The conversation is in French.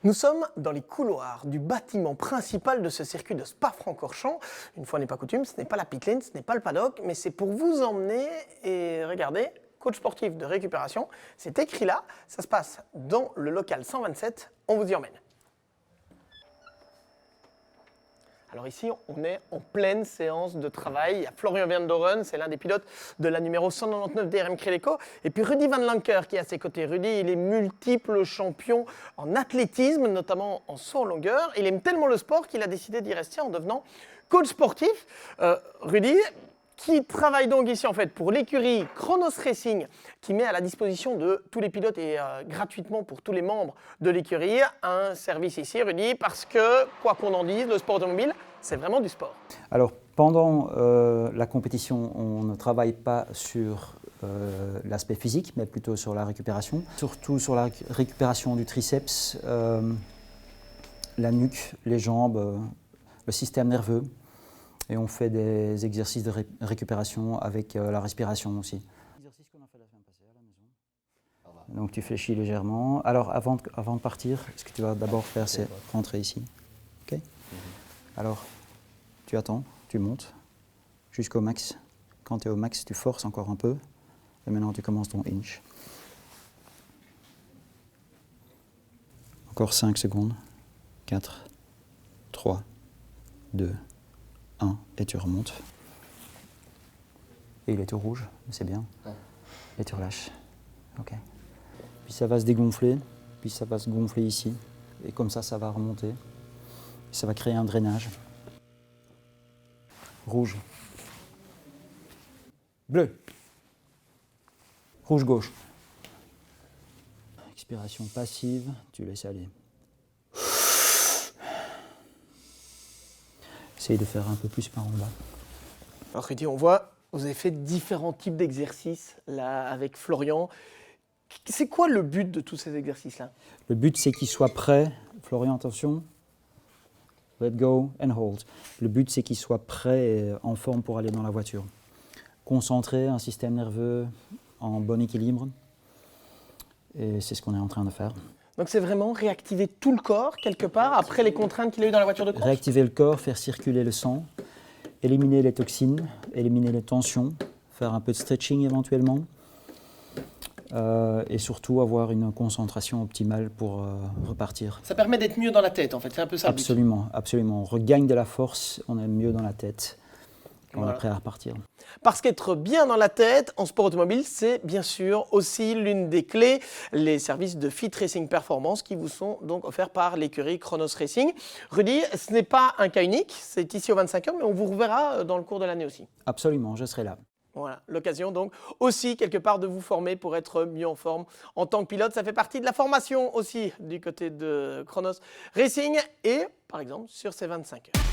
Nous sommes dans les couloirs du bâtiment principal de ce circuit de Spa-Francorchamps. Une fois n'est pas coutume, ce n'est pas la pit lane, ce n'est pas le paddock, mais c'est pour vous emmener et regardez, coach sportif de récupération, c'est écrit là, ça se passe dans le local 127, on vous y emmène. Alors ici, on est en pleine séance de travail. Il y a Florian Vandoren, c'est l'un des pilotes de la numéro 199 DRM Créleco. Et puis Rudy Van Lancker qui est à ses côtés. Rudy, il est multiple champion en athlétisme, notamment en saut en longueur. Il aime tellement le sport qu'il a décidé d'y rester en devenant coach sportif. Rudy, qui travaille donc ici en fait pour l'écurie Chronos Racing, qui met à la disposition de tous les pilotes et gratuitement pour tous les membres de l'écurie un service ici, Rudy, parce que quoi qu'on en dise, le sport automobile, c'est vraiment du sport. Alors pendant la compétition, on ne travaille pas sur l'aspect physique, mais plutôt sur la récupération, surtout sur la récupération du triceps, la nuque, les jambes, le système nerveux. Et on fait des exercices de récupération avec la respiration aussi. Exercice qu'on a fait la semaine passée à la maison. Donc tu fléchis légèrement. Alors avant de partir, ce que tu vas d'abord faire, c'est rentrer ici. Okay. Alors tu attends, tu montes jusqu'au max. Quand tu es au max, tu forces encore un peu. Et maintenant tu commences ton inch. Encore 5 secondes. 4, 3, 2, 1, et tu remontes. Et il est tout rouge, c'est bien. Et tu relâches. Ok. Puis ça va se dégonfler, puis ça va se gonfler ici. Et comme ça va remonter. Ça va créer un drainage. Rouge. Bleu. Rouge gauche. Expiration passive, tu laisses aller. Essaye de faire un peu plus par en bas. Alors Rudy, on voit, vous avez fait différents types d'exercices là avec Florian. C'est quoi le but de tous ces exercices-là? Le but, c'est qu'il soit prêt. Florian, attention. Let go and hold. Le but, c'est qu'il soit prêt et en forme pour aller dans la voiture. Concentrer un système nerveux en bon équilibre. Et c'est ce qu'on est en train de faire. Donc c'est vraiment réactiver tout le corps quelque part après les contraintes qu'il a eues dans la voiture de course? Réactiver le corps, faire circuler le sang, éliminer les toxines, éliminer les tensions, faire un peu de stretching éventuellement. Et surtout avoir une concentration optimale pour repartir. Ça permet d'être mieux dans la tête en fait, c'est un peu ça. Absolument, absolument. On regagne de la force, on est mieux dans la tête. On est prêt à repartir. Parce qu'être bien dans la tête en sport automobile, c'est bien sûr aussi l'une des clés, les services de Fit Racing Performance qui vous sont donc offerts par l'écurie Chronos Racing. Rudy, ce n'est pas un cas unique, c'est ici au 25 heures, mais on vous reverra dans le cours de l'année aussi. Absolument, je serai là. Voilà, l'occasion donc aussi quelque part de vous former pour être mieux en forme en tant que pilote. Ça fait partie de la formation aussi du côté de Chronos Racing et par exemple sur ces 25 heures.